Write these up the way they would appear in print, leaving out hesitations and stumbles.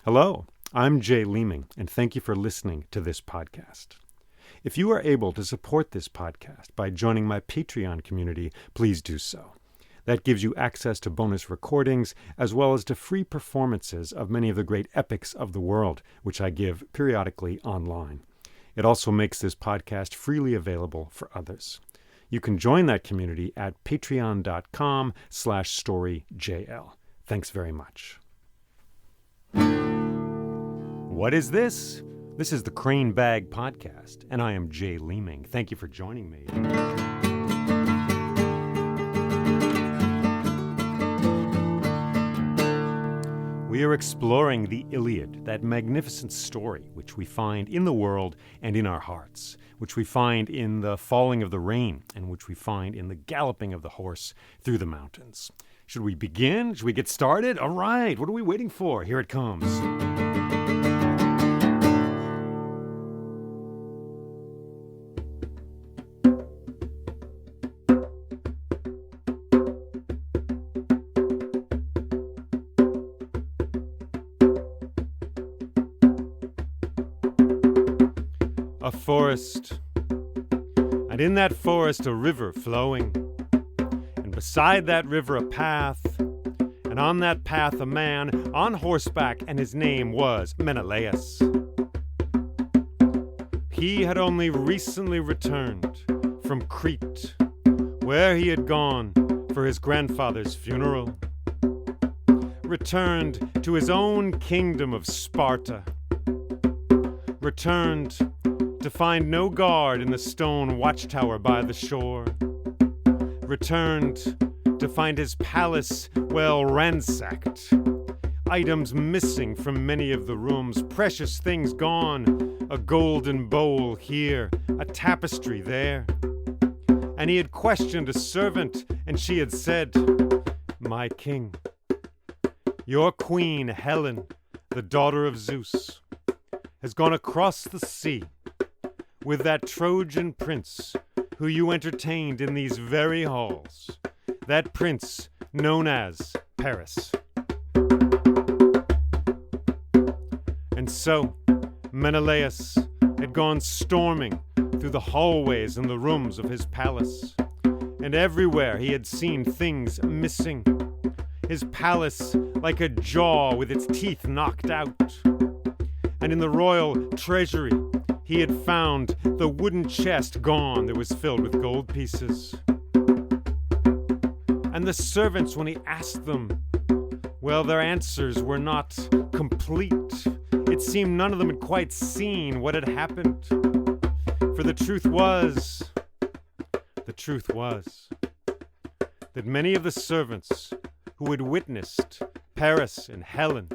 Hello, I'm Jay Leeming, and thank you for listening to this podcast. If you are able to support this podcast by joining my Patreon community, please do so. That gives you access to bonus recordings, as well as to free performances of many of the great epics of the world, which I give periodically online. It also makes this podcast freely available for others. You can join that community at patreon.com/storyjl. Thanks very much. What is this? This is the Crane Bag Podcast, and I am Jay Leeming. Thank you for joining me. We are exploring the Iliad, that magnificent story which we find in the world and in our hearts, which we find in the falling of the rain, and which we find in the galloping of the horse through the mountains. Should we begin? Should we get started? All right, what are we waiting for? Here it comes. A forest, and in that forest a river flowing, and beside that river a path, and on that path a man on horseback, and his name was Menelaus. He had only recently returned from Crete, where he had gone for his grandfather's funeral, returned to his own kingdom of Sparta, returned to find no guard in the stone watchtower by the shore, returned to find his palace well ransacked, items missing from many of the rooms, precious things gone, a golden bowl here, a tapestry there. And he had questioned a servant, and she had said, "My king, your queen Helen, the daughter of Zeus, has gone across the sea with that Trojan prince who you entertained in these very halls, that prince known as Paris." And so Menelaus had gone storming through the hallways and the rooms of his palace, and everywhere he had seen things missing, his palace like a jaw with its teeth knocked out. And in the royal treasury he had found the wooden chest gone that was filled with gold pieces. And the servants, when he asked them, well, their answers were not complete. It seemed none of them had quite seen what had happened. For the truth was that many of the servants who had witnessed Paris and Helen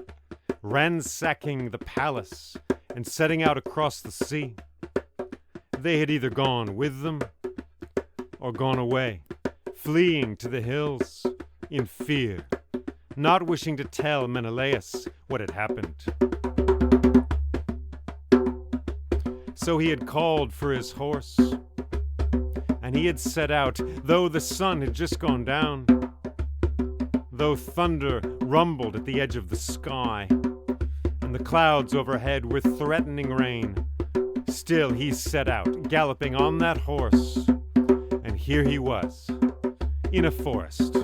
ransacking the palace and setting out across the sea, they had either gone with them or gone away, fleeing to the hills in fear, not wishing to tell Menelaus what had happened. So he had called for his horse, and he had set out, though the sun had just gone down, though thunder rumbled at the edge of the sky, and the clouds overhead were threatening rain. Still he set out, galloping on that horse, and here he was, in a forest.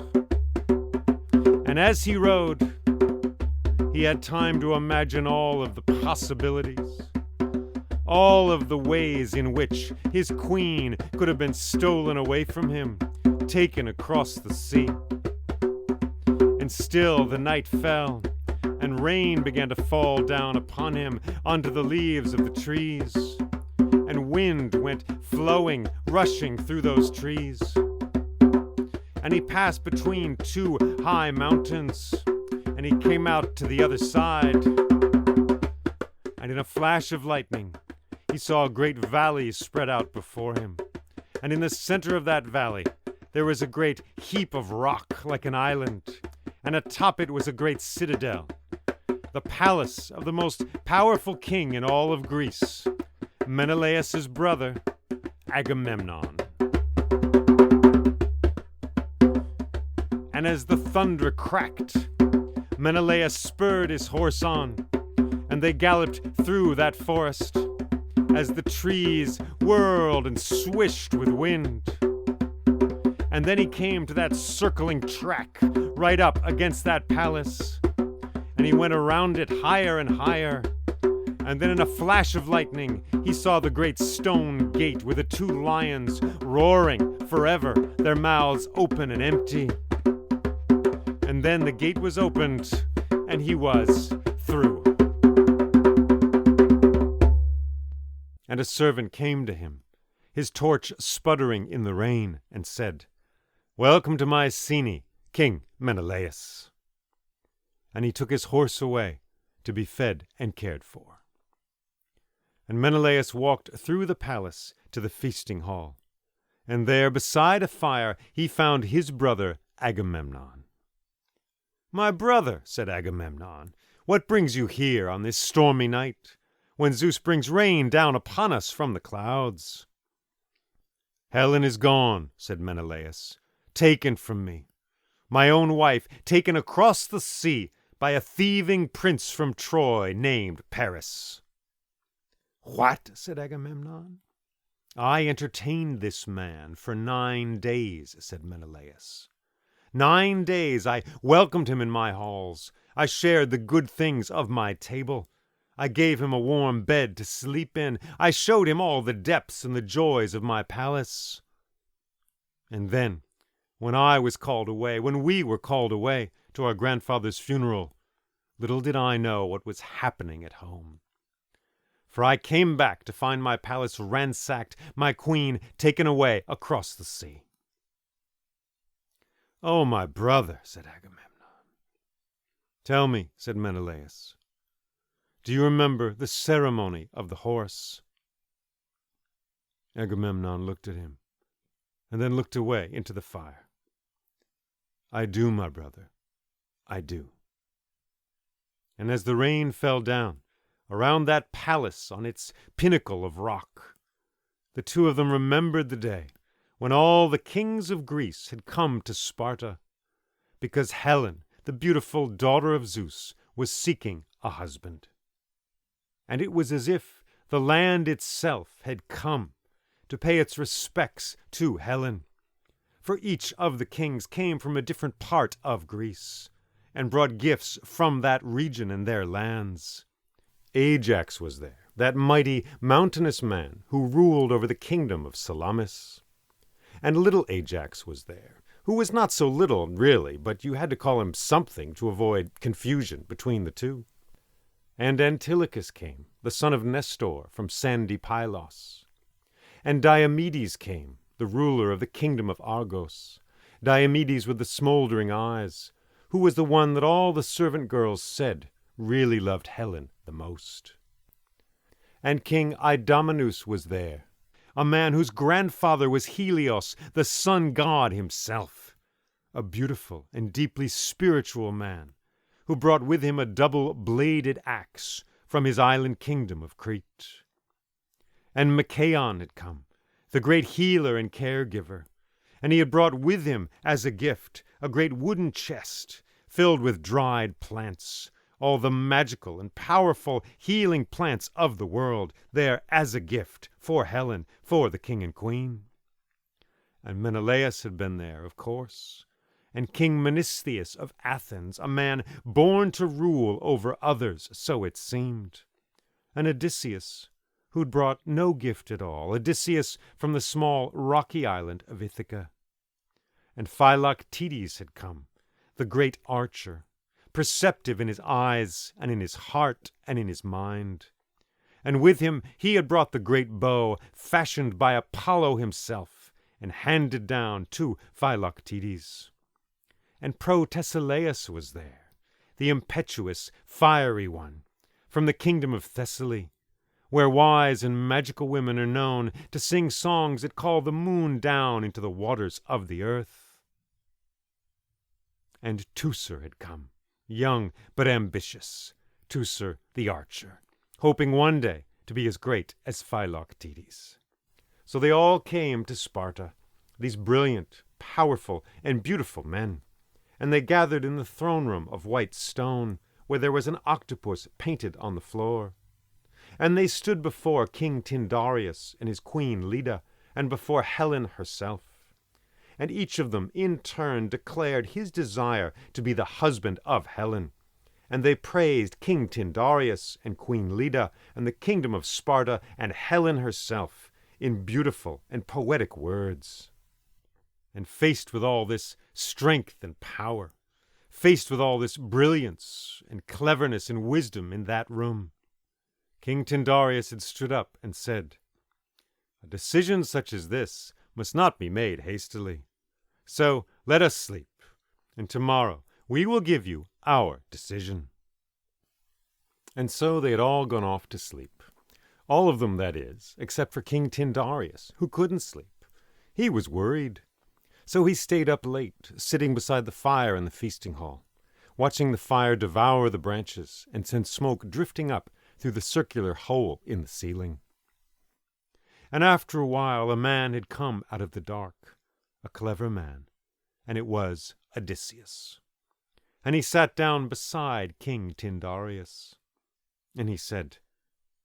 And as he rode, he had time to imagine all of the possibilities, all of the ways in which his queen could have been stolen away from him, taken across the sea. And still the night fell, and rain began to fall down upon him onto the leaves of the trees, and wind went flowing, rushing through those trees. And he passed between two high mountains, and he came out to the other side, and in a flash of lightning he saw a great valley spread out before him, and in the center of that valley there was a great heap of rock like an island, and atop it was a great citadel, the palace of the most powerful king in all of Greece, Menelaus' brother, Agamemnon. And as the thunder cracked, Menelaus spurred his horse on, and they galloped through that forest as the trees whirled and swished with wind. And then he came to that circling track right up against that palace, and he went around it higher and higher. And then in a flash of lightning, he saw the great stone gate with the two lions roaring forever, their mouths open and empty. And then the gate was opened, and he was through. And a servant came to him, his torch sputtering in the rain, and said, "Welcome to Mycenae, King Menelaus." And he took his horse away to be fed and cared for. And Menelaus walked through the palace to the feasting hall, and there beside a fire he found his brother Agamemnon. "My brother," said Agamemnon, "what brings you here on this stormy night, when Zeus brings rain down upon us from the clouds?" "Helen is gone," said Menelaus, "taken from me, my own wife, taken across the sea by a thieving prince from Troy named Paris." "What?" said Agamemnon. "I entertained this man for 9 days," said Menelaus. 9 days I welcomed him in my halls. I shared the good things of my table. I gave him a warm bed to sleep in. I showed him all the depths and the joys of my palace. And then, when I was called away, when we were called away to our grandfather's funeral, little did I know what was happening at home. For I came back to find my palace ransacked, my queen taken away across the sea." "Oh, my brother," said Agamemnon. "Tell me," said Menelaus, "do you remember the ceremony of the horse?" Agamemnon looked at him, and then looked away into the fire. "I do, my brother, I do." And as the rain fell down around that palace on its pinnacle of rock, the two of them remembered the day when all the kings of Greece had come to Sparta, because Helen, the beautiful daughter of Zeus, was seeking a husband. And it was as if the land itself had come to pay its respects to Helen, for each of the kings came from a different part of Greece, and brought gifts from that region and their lands. Ajax was there, that mighty mountainous man who ruled over the kingdom of Salamis. And little Ajax was there, who was not so little, really, but you had to call him something to avoid confusion between the two. And Antilochus came, the son of Nestor, from sandy Pylos. And Diomedes came, the ruler of the kingdom of Argos, Diomedes with the smoldering eyes, who was the one that all the servant girls said really loved Helen the most. And King Idomeneus was there, a man whose grandfather was Helios, the sun god himself, a beautiful and deeply spiritual man, who brought with him a double-bladed axe from his island kingdom of Crete. And Machaon had come, the great healer and caregiver, and he had brought with him as a gift a great wooden chest filled with dried plants, all the magical and powerful healing plants of the world, there as a gift for Helen, for the king and queen. And Menelaus had been there, of course, and King Menestheus of Athens, a man born to rule over others, so it seemed, and Odysseus, who'd brought no gift at all, Odysseus from the small rocky island of Ithaca. And Philoctetes had come, the great archer, perceptive in his eyes and in his heart and in his mind. And with him he had brought the great bow, fashioned by Apollo himself, and handed down to Philoctetes. And Protesilaus was there, the impetuous, fiery one, from the kingdom of Thessaly, where wise and magical women are known to sing songs that call the moon down into the waters of the earth. And Teucer had come, young but ambitious, Teucer the archer, hoping one day to be as great as Philoctetes. So they all came to Sparta, these brilliant, powerful, and beautiful men, and they gathered in the throne room of white stone, where there was an octopus painted on the floor. And they stood before King Tyndareus and his queen Leda, and before Helen herself. And each of them in turn declared his desire to be the husband of Helen. And they praised King Tyndareus and Queen Leda and the kingdom of Sparta and Helen herself in beautiful and poetic words. And faced with all this strength and power, faced with all this brilliance and cleverness and wisdom in that room, King Tyndareus had stood up and said, "A decision such as this must not be made hastily. So let us sleep, and tomorrow we will give you our decision." And so they had all gone off to sleep. All of them, that is, except for King Tyndareus, who couldn't sleep. He was worried. So he stayed up late, sitting beside the fire in the feasting hall, watching the fire devour the branches and send smoke drifting up through the circular hole in the ceiling. And after a while a man had come out of the dark, a clever man, and it was Odysseus. And he sat down beside King Tyndareus. And he said,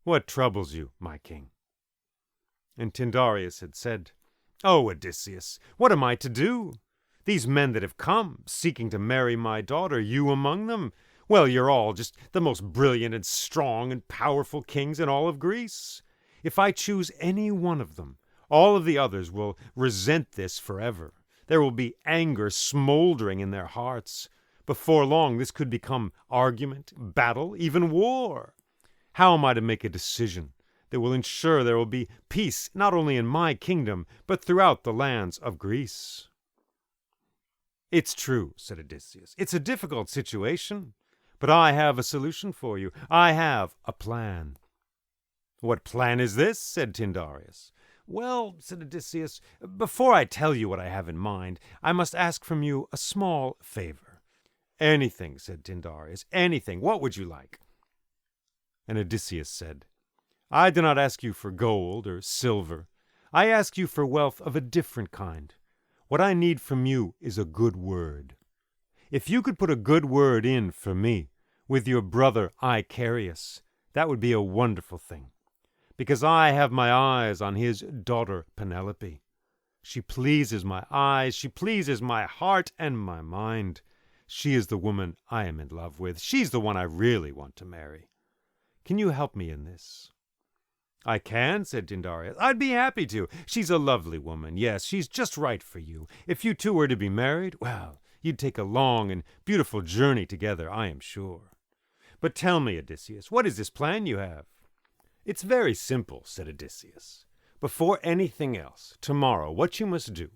"What troubles you, my king?" And Tyndareus had said, "Oh, Odysseus, what am I to do? These men that have come, seeking to marry my daughter, you among them, well, you're all just the most brilliant and strong and powerful kings in all of Greece. If I choose any one of them, all of the others will resent this forever. There will be anger smoldering in their hearts. Before long, this could become argument, battle, even war. How am I to make a decision that will ensure there will be peace not only in my kingdom, but throughout the lands of Greece?" "It's true," said Odysseus. "It's a difficult situation, but I have a solution for you. I have a plan." "What plan is this?" said Tyndareus. "Well," said Odysseus, "before I tell you what I have in mind, I must ask from you a small favor." "Anything," said Tyndareus, "anything. What would you like?" And Odysseus said, "I do not ask you for gold or silver. I ask you for wealth of a different kind. What I need from you is a good word. If you could put a good word in for me with your brother Icarius, that would be a wonderful thing, because I have my eyes on his daughter Penelope. She pleases my eyes, she pleases my heart and my mind. She is the woman I am in love with. She's the one I really want to marry. Can you help me in this?" "I can," said Tyndareus. "I'd be happy to. She's a lovely woman. Yes, she's just right for you. If you two were to be married, well, you'd take a long and beautiful journey together, I am sure. But tell me, Odysseus, what is this plan you have?" "It's very simple," said Odysseus. "Before anything else, tomorrow, what you must do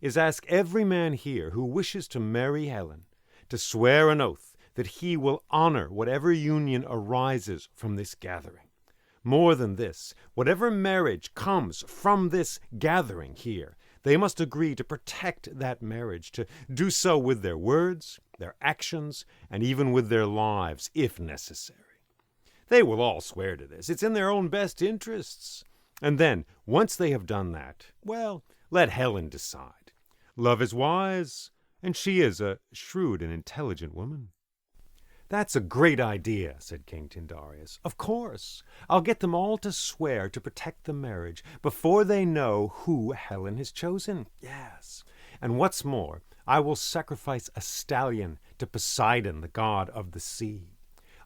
is ask every man here who wishes to marry Helen to swear an oath that he will honor whatever union arises from this gathering. More than this, whatever marriage comes from this gathering here, they must agree to protect that marriage, to do so with their words, their actions, and even with their lives, if necessary. They will all swear to this. It's in their own best interests. And then, once they have done that, well, let Helen decide. Love is wise, and she is a shrewd and intelligent woman." "That's a great idea," said King Tyndareus. "Of course, I'll get them all to swear to protect the marriage before they know who Helen has chosen. Yes, and what's more, I will sacrifice a stallion to Poseidon, the god of the sea.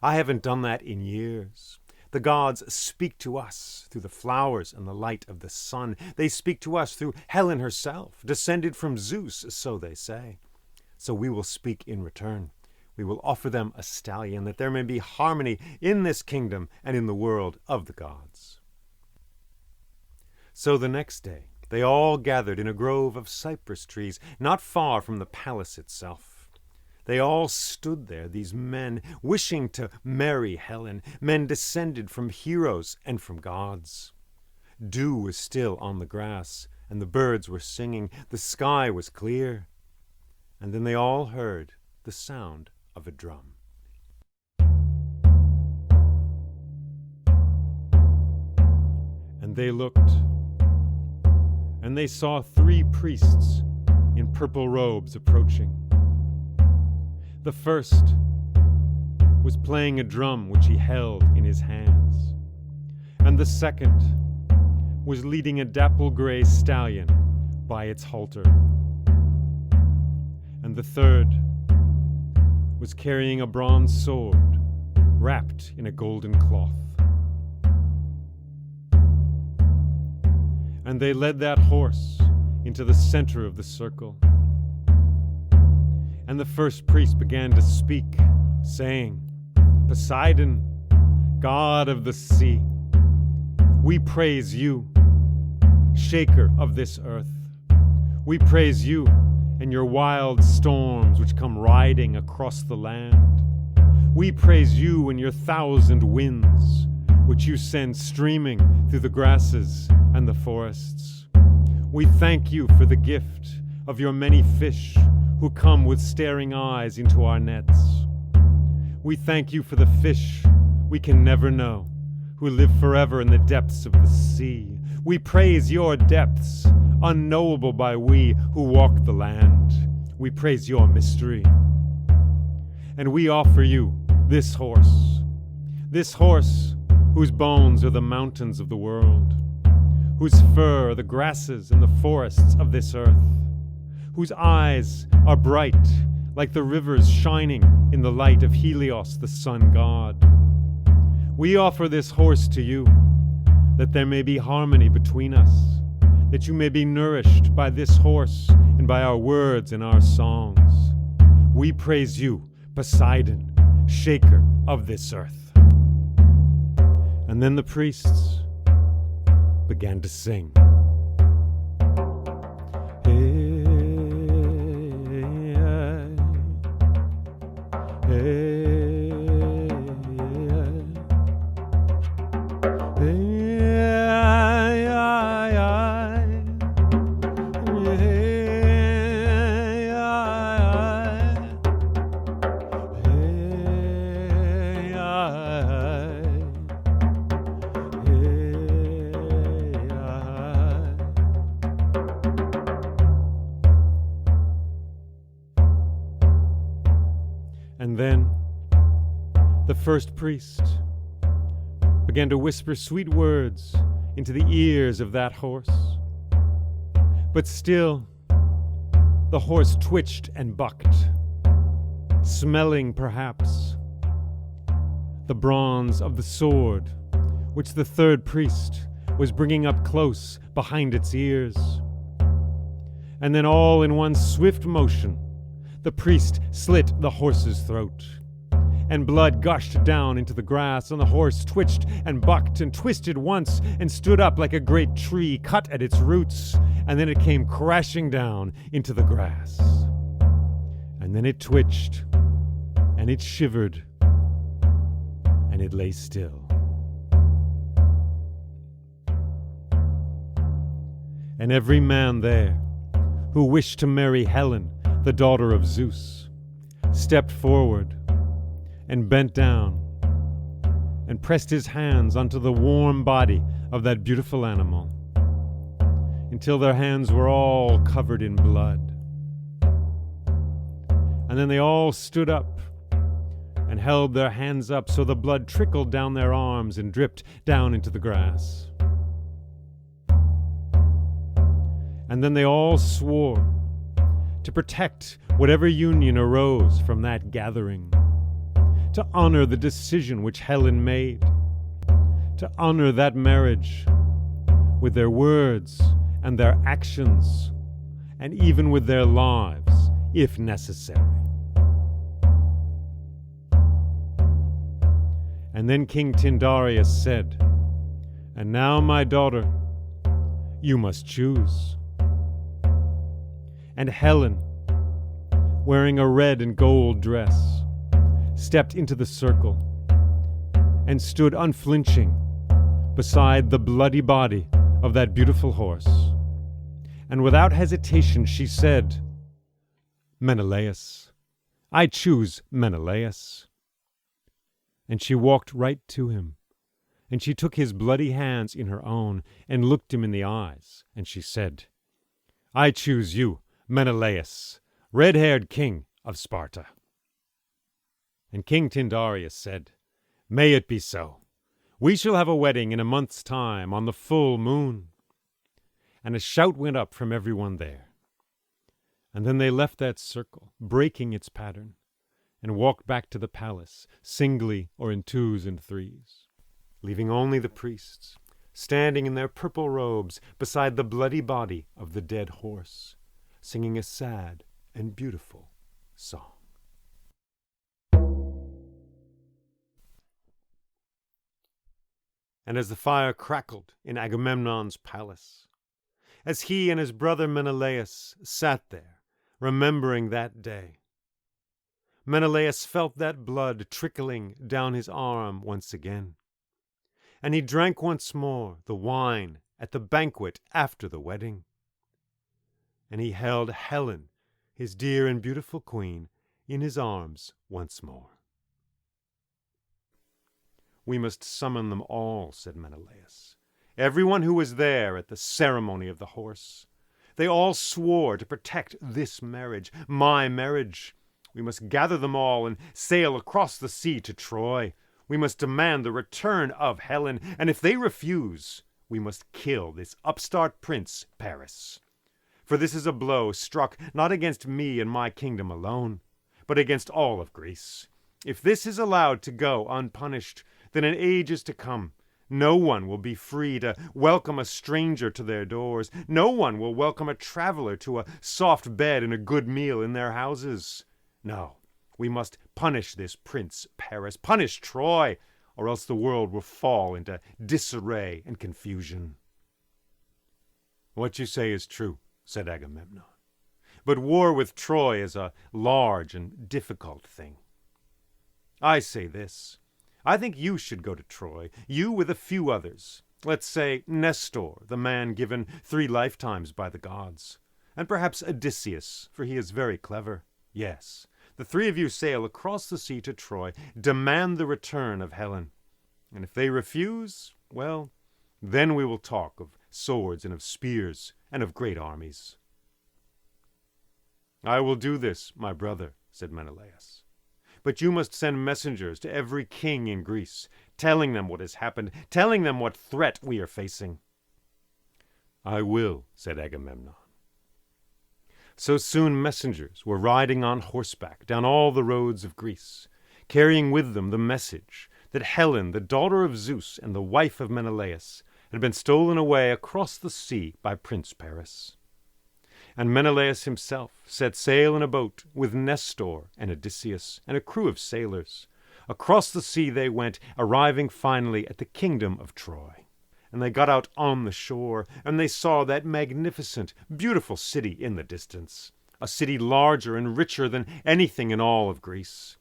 I haven't done that in years. The gods speak to us through the flowers and the light of the sun. They speak to us through Helen herself, descended from Zeus, so they say. So we will speak in return. We will offer them a stallion, that there may be harmony in this kingdom and in the world of the gods." So the next day they all gathered in a grove of cypress trees, not far from the palace itself. They all stood there, these men, wishing to marry Helen, men descended from heroes and from gods. Dew was still on the grass, and the birds were singing. The sky was clear. And then they all heard the sound of a drum. And they looked, and they saw 3 priests in purple robes approaching. The first was playing a drum which he held in his hands, and the second was leading a dapple-gray stallion by its halter, and the third was carrying a bronze sword wrapped in a golden cloth. And they led that horse into the center of the circle. And the first priest began to speak, saying, "Poseidon, god of the sea, we praise you, shaker of this earth. We praise you and your wild storms which come riding across the land. We praise you and your 1,000 winds, which you send streaming through the grasses and the forests. We thank you for the gift of your many fish who come with staring eyes into our nets. We thank you for the fish we can never know, who live forever in the depths of the sea. We praise your depths, unknowable by we who walk the land. We praise your mystery. And we offer you this horse whose bones are the mountains of the world, whose fur are the grasses and the forests of this earth, whose eyes are bright like the rivers shining in the light of Helios, the sun god. We offer this horse to you, that there may be harmony between us, that you may be nourished by this horse and by our words and our songs. We praise you, Poseidon, shaker of this earth." And then the priests began to sing. And then the first priest began to whisper sweet words into the ears of that horse. But still, the horse twitched and bucked, smelling perhaps the bronze of the sword which the third priest was bringing up close behind its ears. And then all in one swift motion, the priest slit the horse's throat, and blood gushed down into the grass, and the horse twitched and bucked and twisted once and stood up like a great tree cut at its roots, and then it came crashing down into the grass. And then it twitched, and it shivered, and it lay still. And every man there who wished to marry Helen, the daughter of Zeus, stepped forward and bent down and pressed his hands onto the warm body of that beautiful animal until their hands were all covered in blood. And then they all stood up and held their hands up so the blood trickled down their arms and dripped down into the grass. And then they all swore to protect whatever union arose from that gathering, to honor the decision which Helen made, to honor that marriage with their words and their actions, and even with their lives, if necessary. And then King Tyndareus said, "And now, my daughter, you must choose." And Helen, wearing a red and gold dress, stepped into the circle and stood unflinching beside the bloody body of that beautiful horse. And without hesitation she said, "Menelaus, I choose Menelaus." And she walked right to him, and she took his bloody hands in her own and looked him in the eyes, and she said, "I choose you, Menelaus, red-haired king of Sparta." And King Tyndareus said, "May it be so. We shall have a wedding in a month's time on the full moon." And a shout went up from everyone there. And then they left that circle, breaking its pattern, and walked back to the palace, singly or in twos and threes, leaving only the priests, standing in their purple robes beside the bloody body of the dead horse, singing a sad and beautiful song. And as the fire crackled in Agamemnon's palace, as he and his brother Menelaus sat there, remembering that day, Menelaus felt that blood trickling down his arm once again, and he drank once more the wine at the banquet after the wedding. And he held Helen, his dear and beautiful queen, in his arms once more. "We must summon them all," said Menelaus. "Everyone who was there at the ceremony of the horse. They all swore to protect this marriage, my marriage. We must gather them all and sail across the sea to Troy. We must demand the return of Helen, and if they refuse, we must kill this upstart prince, Paris. For this is a blow struck not against me and my kingdom alone, but against all of Greece. If this is allowed to go unpunished, then in ages to come, no one will be free to welcome a stranger to their doors. No one will welcome a traveler to a soft bed and a good meal in their houses. No, we must punish this prince, Paris, punish Troy, or else the world will fall into disarray and confusion." "What you say is true," said Agamemnon. "But war with Troy is a large and difficult thing. I say this. I think you should go to Troy, you with a few others. Let's say Nestor, the man given 3 lifetimes by the gods. And perhaps Odysseus, for he is very clever. Yes, the 3 of you sail across the sea to Troy, demand the return of Helen. And if they refuse, well, then we will talk of swords and of spears and of great armies." "I will do this, my brother," said Menelaus. "But you must send messengers to every king in Greece, telling them what has happened, telling them what threat we are facing." "I will," said Agamemnon. So soon messengers were riding on horseback down all the roads of Greece, carrying with them the message that Helen, the daughter of Zeus and the wife of Menelaus, had been stolen away across the sea by Prince Paris. And Menelaus himself set sail in a boat with Nestor and Odysseus and a crew of sailors. Across the sea they went, arriving finally at the kingdom of Troy. And they got out on the shore, and they saw that magnificent, beautiful city in the distance, a city larger and richer than anything in all of Greece.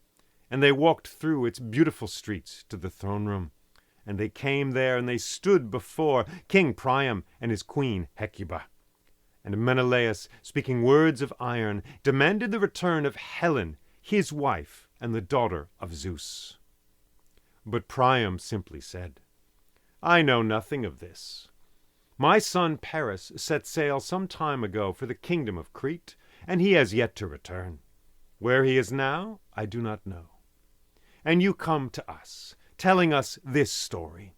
And they walked through its beautiful streets to the throne room. And they came there, and they stood before King Priam and his queen Hecuba. And Menelaus, speaking words of iron, demanded the return of Helen, his wife, and the daughter of Zeus. But Priam simply said, "I know nothing of this. My son Paris set sail some time ago for the kingdom of Crete, and he has yet to return. Where he is now, I do not know. And you come to us, telling us this story.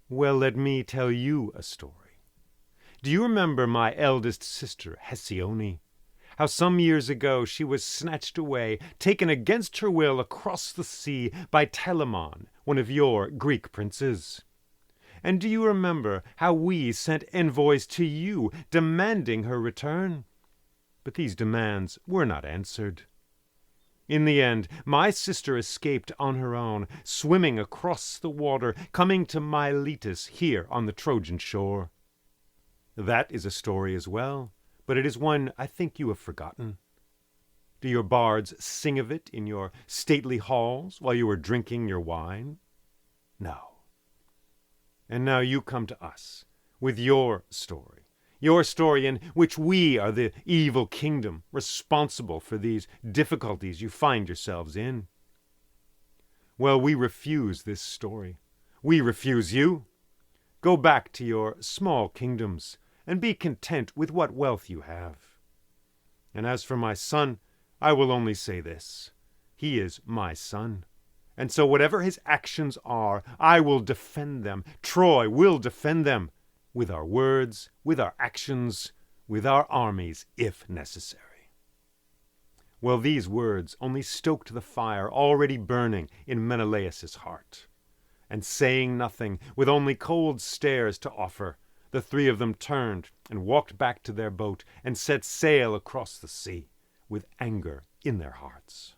Well, let me tell you a story. Do you remember my eldest sister, Hesione? How some years ago she was snatched away, taken against her will across the sea by Telamon, one of your Greek princes? And do you remember how we sent envoys to you demanding her return? But these demands were not answered. In the end, my sister escaped on her own, swimming across the water, coming to Miletus here on the Trojan shore. That is a story as well, but it is one I think you have forgotten. Do your bards sing of it in your stately halls while you are drinking your wine? No. And now you come to us with your story in which we are the evil kingdom responsible for these difficulties you find yourselves in. Well, we refuse this story. We refuse you. Go back to your small kingdoms and be content with what wealth you have. And as for my son, I will only say this. He is my son. And so whatever his actions are, I will defend them. Troy will defend them. With our words, with our actions, with our armies, if necessary. Well, these words only stoked the fire already burning in Menelaus' heart. And saying nothing, with only cold stares to offer, the three of them turned and walked back to their boat and set sail across the sea, with anger in their hearts.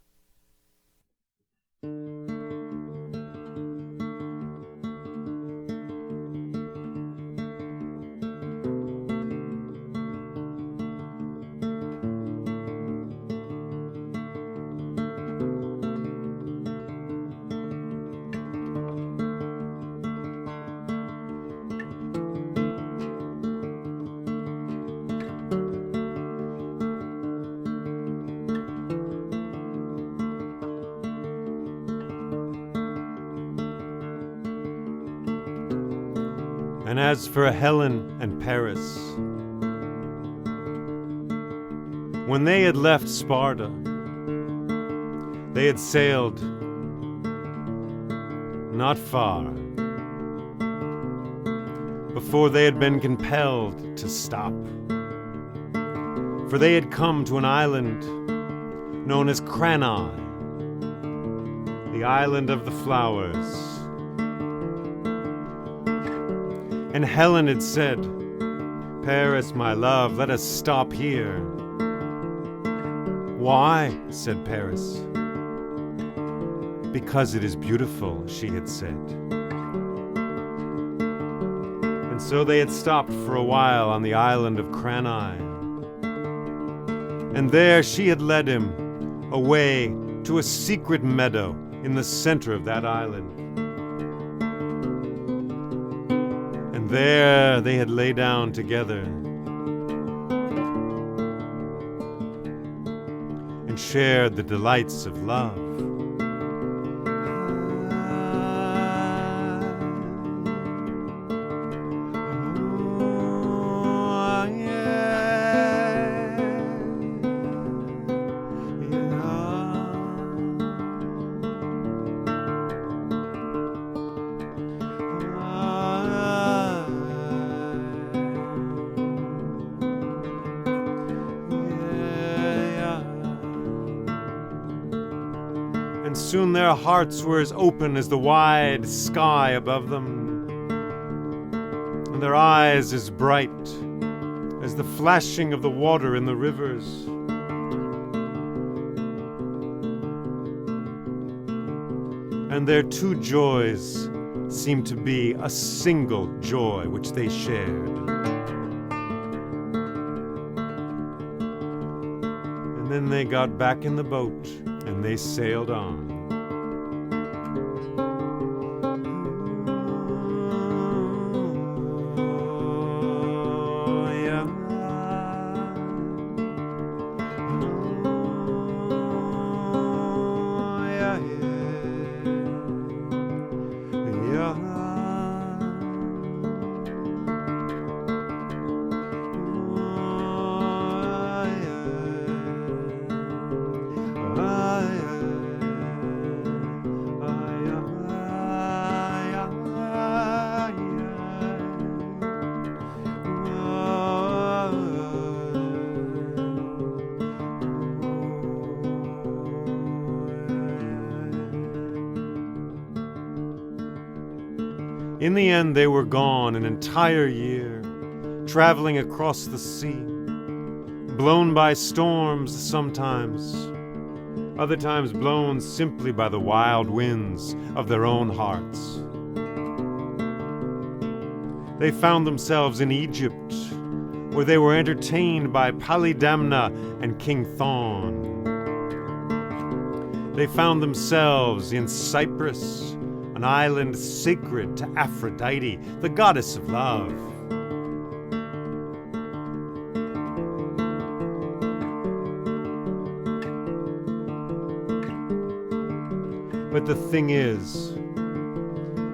And as for Helen and Paris, when they had left Sparta, they had sailed not far before they had been compelled to stop. For they had come to an island known as Cranae, the island of the flowers. And Helen had said, Paris, my love, let us stop here. Why? Said Paris. Because it is beautiful, she had said. And so they had stopped for a while on the island of Cranae. And there she had led him away to a secret meadow in the center of that island. And there they had lay down together and shared the delights of love. Soon their hearts were as open as the wide sky above them, and their eyes as bright as the flashing of the water in the rivers. And their two joys seemed to be a single joy which they shared. And then they got back in the boat and they sailed on. In the end, they were gone an entire year, traveling across the sea, blown by storms sometimes, other times blown simply by the wild winds of their own hearts. They found themselves in Egypt, where they were entertained by Polydamna and King Thon. They found themselves in Cyprus, an island sacred to Aphrodite, the goddess of love. But the thing is,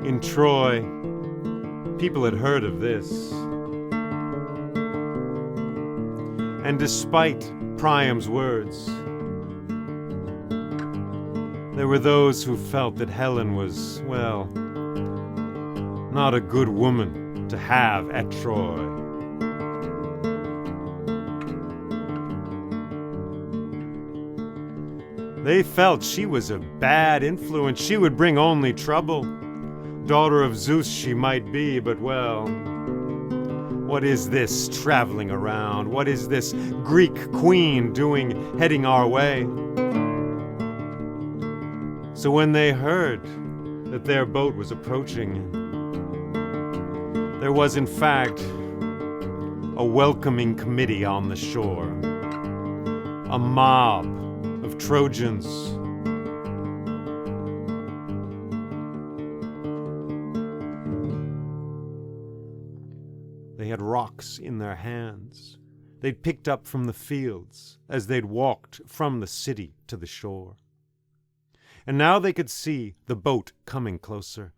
in Troy, people had heard of this. And despite Priam's words, There were those who felt that Helen was, well, not a good woman to have at Troy. They felt she was a bad influence. She would bring only trouble. Daughter of Zeus she might be, but well, what is this traveling around? What is this Greek queen doing heading our way? So when they heard that their boat was approaching, there was in fact a welcoming committee on the shore, a mob of Trojans. They had rocks in their hands they'd picked up from the fields as they'd walked from the city to the shore. And now they could see the boat coming closer,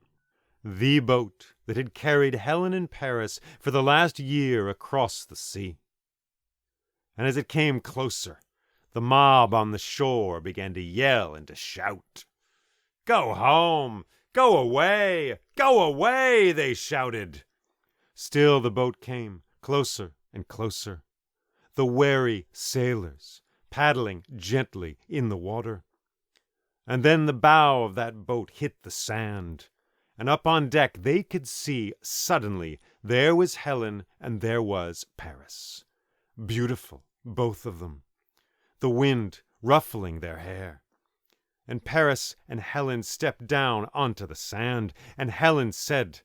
the boat that had carried Helen and Paris for the last year across the sea. And as it came closer, the mob on the shore began to yell and to shout. "Go home! Go away! Go away!" they shouted. Still the boat came closer and closer, the wary sailors paddling gently in the water. And then the bow of that boat hit the sand, and up on deck they could see suddenly there was Helen and there was Paris. Beautiful, both of them, the wind ruffling their hair. And Paris and Helen stepped down onto the sand, and Helen said,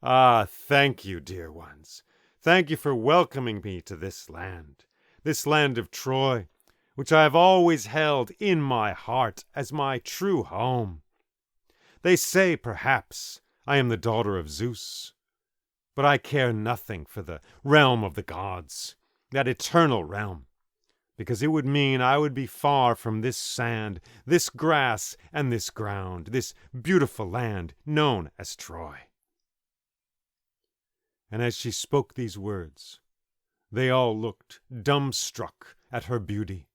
"Ah, thank you, dear ones. Thank you for welcoming me to this land of Troy, which I have always held in my heart as my true home. They say, perhaps, I am the daughter of Zeus, but I care nothing for the realm of the gods, that eternal realm, because it would mean I would be far from this sand, this grass, and this ground, this beautiful land known as Troy." And as she spoke these words, they all looked dumbstruck at her beauty.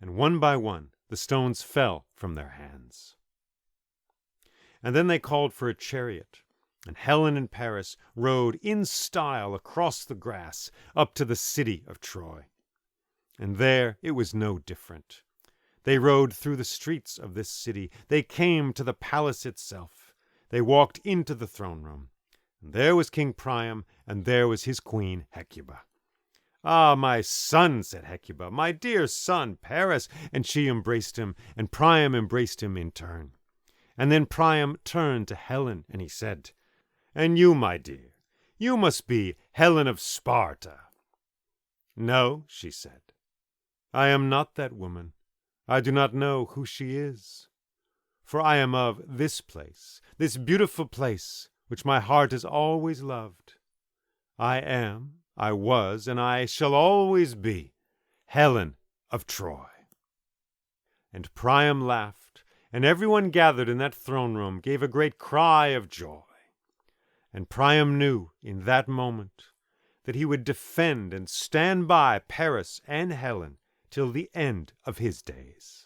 And one by one, the stones fell from their hands. And then they called for a chariot, and Helen and Paris rode in style across the grass up to the city of Troy. And there it was no different. They rode through the streets of this city. They came to the palace itself. They walked into the throne room. And there was King Priam, and there was his queen Hecuba. "Ah, my son," said Hecuba, "my dear son, Paris." And she embraced him, and Priam embraced him in turn. And then Priam turned to Helen, and he said, "And you, my dear, you must be Helen of Sparta." "No," she said, "I am not that woman. I do not know who she is. For I am of this place, this beautiful place, which my heart has always loved. I am, I was, and I shall always be Helen of Troy." And Priam laughed, and everyone gathered in that throne room gave a great cry of joy. And Priam knew in that moment that he would defend and stand by Paris and Helen till the end of his days.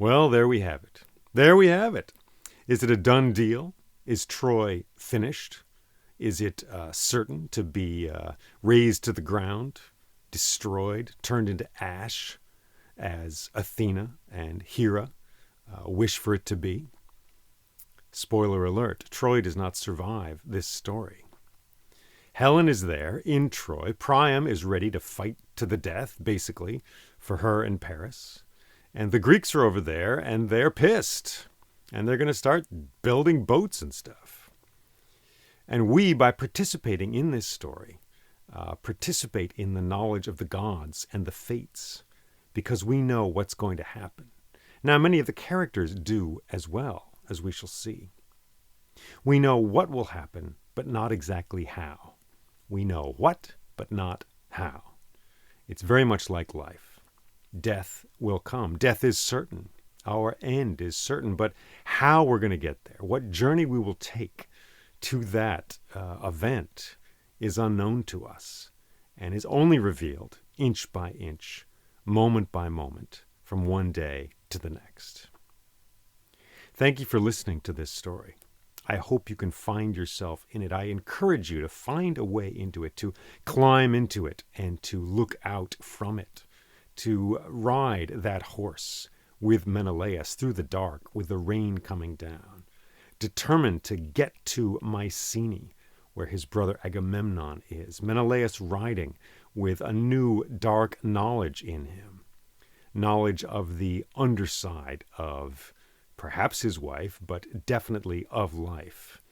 Well, there we have it. There we have it. Is it a done deal? Is Troy finished? Is it certain to be razed to the ground, destroyed, turned into ash, as Athena and Hera wish for it to be? Spoiler alert, Troy does not survive this story. Helen is there in Troy. Priam is ready to fight to the death, basically, for her and Paris. And the Greeks are over there, and they're pissed. And they're going to start building boats and stuff. And we, by participating in this story, participate in the knowledge of the gods and the fates, because we know what's going to happen. Now, many of the characters do as well, as we shall see. We know what will happen, but not exactly how. We know what, but not how. It's very much like life. Death will come. Death is certain. Our end is certain. But how we're going to get there, what journey we will take to that event is unknown to us and is only revealed inch by inch, moment by moment, from one day to the next. Thank you for listening to this story. I hope you can find yourself in it. I encourage you to find a way into it, to climb into it, and to look out from it, to ride that horse with Menelaus through the dark, with the rain coming down, determined to get to Mycenae, where his brother Agamemnon is. Menelaus riding with a new dark knowledge in him, knowledge of the underside of perhaps his wife, but definitely of life.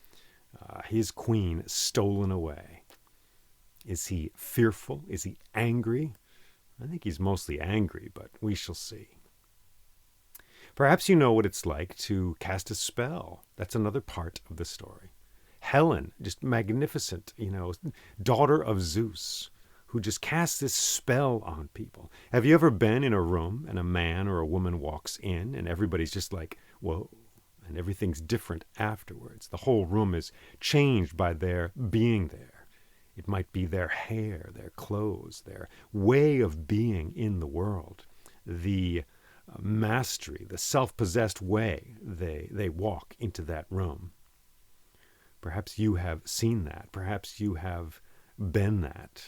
His queen stolen away. Is he fearful? Is he angry? I think he's mostly angry, but we shall see. Perhaps you know what it's like to cast a spell. That's another part of the story. Helen, just magnificent, daughter of Zeus, who just casts this spell on people. Have you ever been in a room and a man or a woman walks in and everybody's just like, whoa, and everything's different afterwards? The whole room is changed by their being there. It might be their hair, their clothes, their way of being in the world, the mastery, the self-possessed way they walk into that room. Perhaps you have seen that. Perhaps you have been that.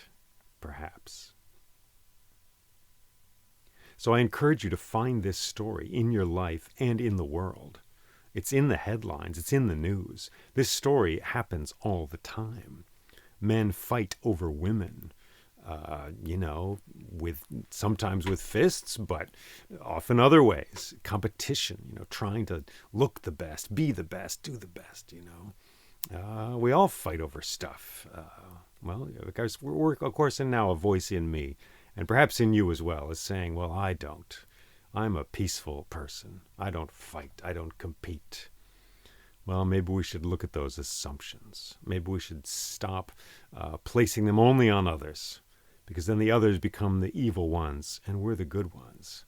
Perhaps. So I encourage you to find this story in your life and in the world. It's in the headlines. It's in the news. This story happens all the time. Men fight over women, sometimes with fists, but often other ways. Competition, trying to look the best, be the best, do the best, We all fight over stuff. Because we're, of course, and now a voice in me, and perhaps in you as well, is saying, well, I don't. I'm a peaceful person. I don't fight. I don't compete. Well, maybe we should look at those assumptions. Maybe we should stop placing them only on others, because then the others become the evil ones, and we're the good ones.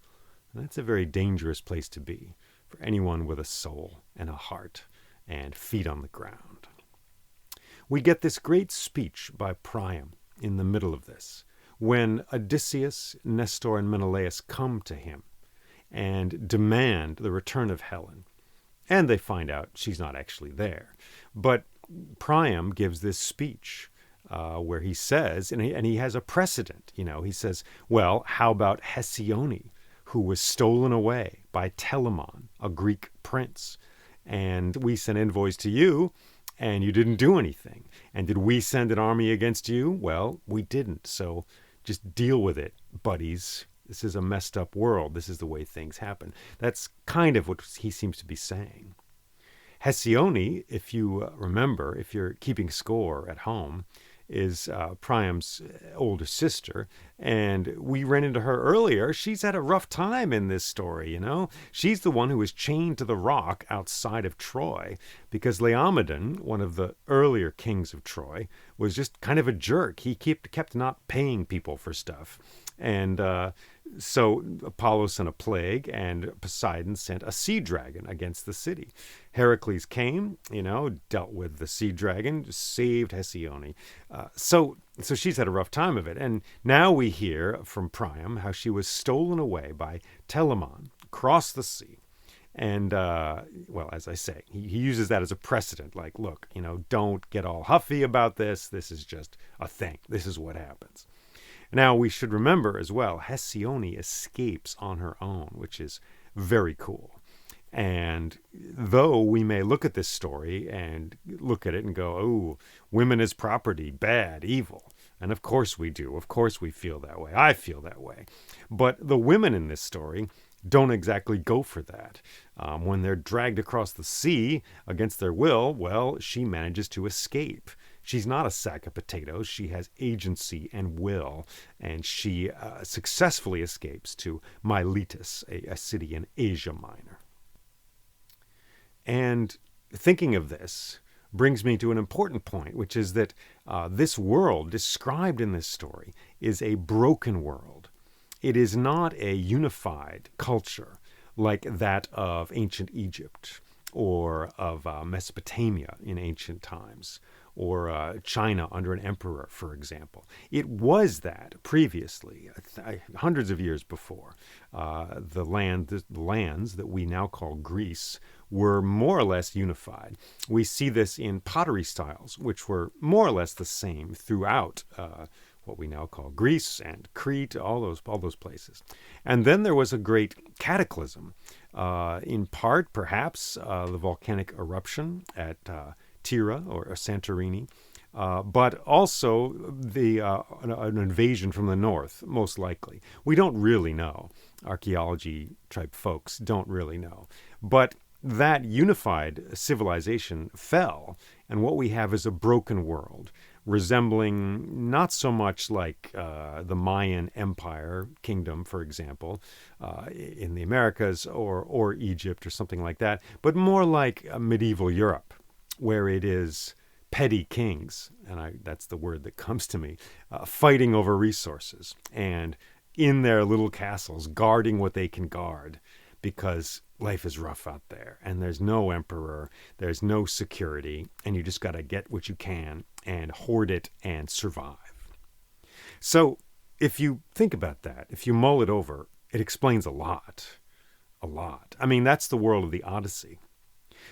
And that's a very dangerous place to be for anyone with a soul and a heart and feet on the ground. We get this great speech by Priam in the middle of this, when Odysseus, Nestor, and Menelaus come to him and demand the return of Helen. And they find out she's not actually there. But Priam gives this speech where he says, and he has a precedent, he says, well, how about Hesione, who was stolen away by Telamon, a Greek prince? And we sent envoys to you, and you didn't do anything. And did we send an army against you? Well, we didn't. So just deal with it, buddies. This is a messed up world. This is the way things happen. That's kind of what he seems to be saying. Hesione, if you remember, if you're keeping score at home, is Priam's older sister, and we ran into her earlier. She's had a rough time in this story, She's the one who was chained to the rock outside of Troy because Laomedon, one of the earlier kings of Troy, was just kind of a jerk. He kept not paying people for stuff. And so Apollo sent a plague, and Poseidon sent a sea dragon against the city. Heracles came, dealt with the sea dragon, saved Hesione. So she's had a rough time of it. And now we hear from Priam how she was stolen away by Telamon across the sea. And, well, as I say, he uses that as a precedent. Like, look, don't get all huffy about this. This is just a thing. This is what happens. Now, we should remember as well, Hesione escapes on her own, which is very cool. And though we may look at this story and look at it and go, oh, women as property, bad, evil. And of course we do. Of course we feel that way. I feel that way. But the women in this story don't exactly go for that. When they're dragged across the sea against their will, well, she manages to escape. She's not a sack of potatoes. She has agency and will, and she successfully escapes to Miletus, a city in Asia Minor. And thinking of this brings me to an important point, which is that this world described in this story is a broken world. It is not a unified culture like that of ancient Egypt or of Mesopotamia in ancient times, or China under an emperor, for example. It was that previously, hundreds of years before. The lands that we now call Greece were more or less unified. We see this in pottery styles, which were more or less the same throughout what we now call Greece and Crete, all those places. And then there was a great cataclysm, in part, perhaps, the volcanic eruption at Tira or Santorini, but also an invasion from the north, most likely. We don't really know. Archaeology-type folks don't really know. But that unified civilization fell, and what we have is a broken world, resembling not so much like the Mayan Empire kingdom, for example, in the Americas, or Egypt or something like that, but more like medieval Europe, where it is petty kings, and that's the word that comes to me, fighting over resources, and in their little castles, guarding what they can guard, because life is rough out there, and there's no emperor, there's no security, and you just got to get what you can and hoard it and survive. So if you think about that, if you mull it over, it explains a lot. A lot. I mean, that's the world of the Odyssey.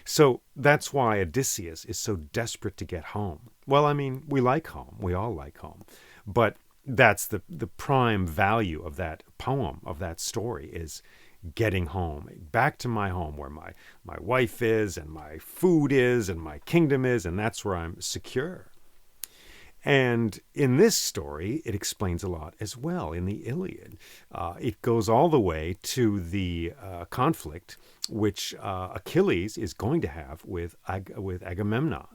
So that's why Odysseus is so desperate to get home. Well, I mean, we like home. We all like home. But that's the prime value of that poem, of that story, is getting home, back to my home where my wife is and my food is and my kingdom is, and that's where I'm secure. And in this story, it explains a lot as well. In the Iliad, it goes all the way to the conflict which Achilles is going to have with Agamemnon,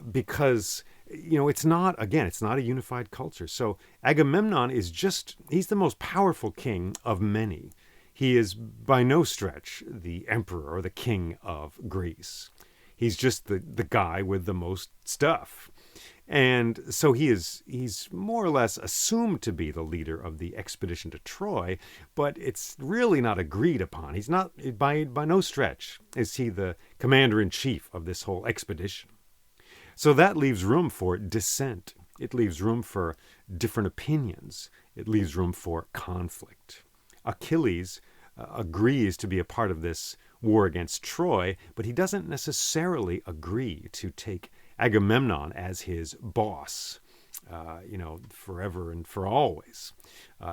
because it's not a unified culture. So Agamemnon he's the most powerful king of many. He is by no stretch the emperor or the king of Greece. He's just the guy with the most stuff. And so he's more or less assumed to be the leader of the expedition to Troy, but it's really not agreed upon. He's not, by no stretch, is he the commander-in-chief of this whole expedition. So that leaves room for dissent. It leaves room for different opinions. It leaves room for conflict. Achilles agrees to be a part of this war against Troy, but he doesn't necessarily agree to take Agamemnon as his boss, forever and for always.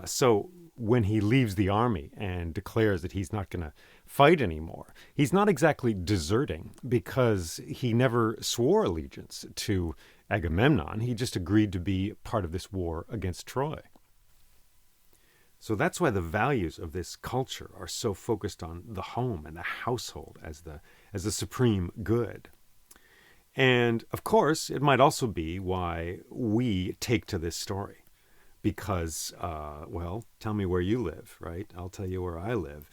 So when he leaves the army and declares that he's not going to fight anymore, he's not exactly deserting, because he never swore allegiance to Agamemnon. He just agreed to be part of this war against Troy. So that's why the values of this culture are so focused on the home and the household as the supreme good. And of course, it might also be why we take to this story, because, tell me where you live, right? I'll tell you where I live.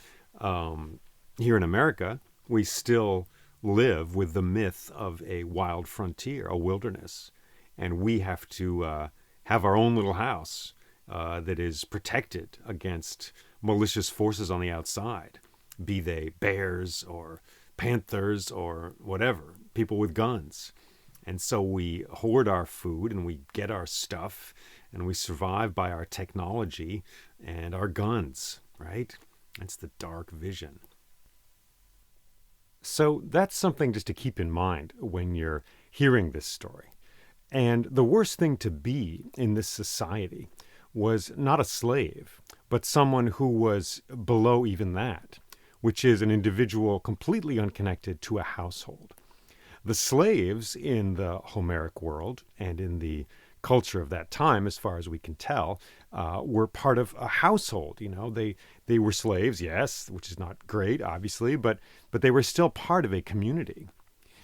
Here in America, we still live with the myth of a wild frontier, a wilderness, and we have to have our own little house that is protected against malicious forces on the outside, be they bears or panthers or whatever, people with guns. And so we hoard our food and we get our stuff and we survive by our technology and our guns, right? That's the dark vision. So that's something just to keep in mind when you're hearing this story. And the worst thing to be in this society was not a slave, but someone who was below even that, which is an individual completely unconnected to a household. The slaves in the Homeric world and in the culture of that time, as far as we can tell, were part of a household. They were slaves, yes, which is not great, obviously, but they were still part of a community.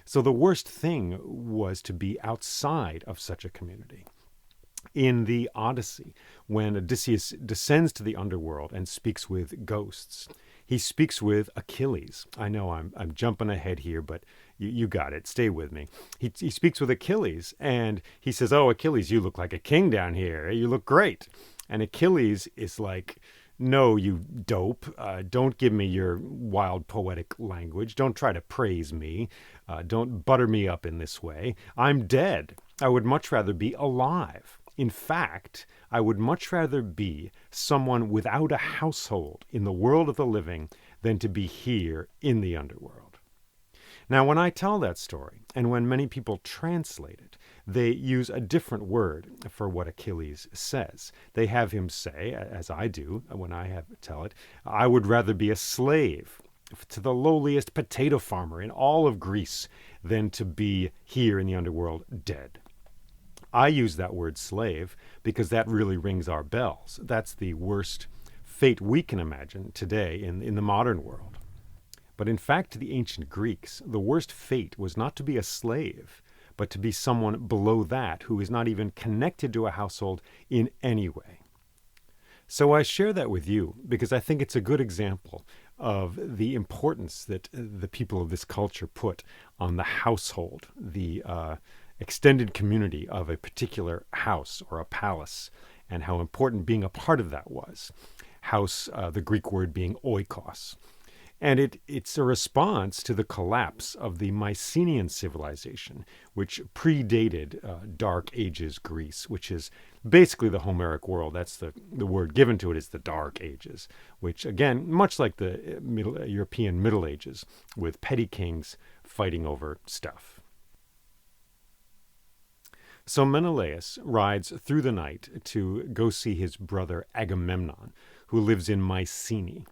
So the worst thing was to be outside of such a community. In the Odyssey, when Odysseus descends to the underworld and speaks with ghosts, he speaks with Achilles. I know I'm jumping ahead here, but you got it. Stay with me. He speaks with Achilles, and he says, "Oh, Achilles, you look like a king down here. You look great." And Achilles is like, "No, you dope. Don't give me your wild poetic language. Don't try to praise me. Don't butter me up in this way. I'm dead. I would much rather be alive. In fact, I would much rather be someone without a household in the world of the living than to be here in the underworld." Now, when I tell that story, and when many people translate it, they use a different word for what Achilles says. They have him say, as I do when I tell it, "I would rather be a slave to the lowliest potato farmer in all of Greece than to be here in the underworld dead." I use that word slave because that really rings our bells. That's the worst fate we can imagine today in the modern world. But in fact, to the ancient Greeks, the worst fate was not to be a slave, but to be someone below that who is not even connected to a household in any way. So I share that with you because I think it's a good example of the importance that the people of this culture put on the household, the extended community of a particular house or a palace, and how important being a part of that was. House, the Greek word being oikos. And it's a response to the collapse of the Mycenaean civilization, which predated Dark Ages Greece, which is basically the Homeric world. That's the word given to it is the Dark Ages, which, again, much like the European Middle Ages, with petty kings fighting over stuff. So Menelaus rides through the night to go see his brother Agamemnon, who lives in Mycenae.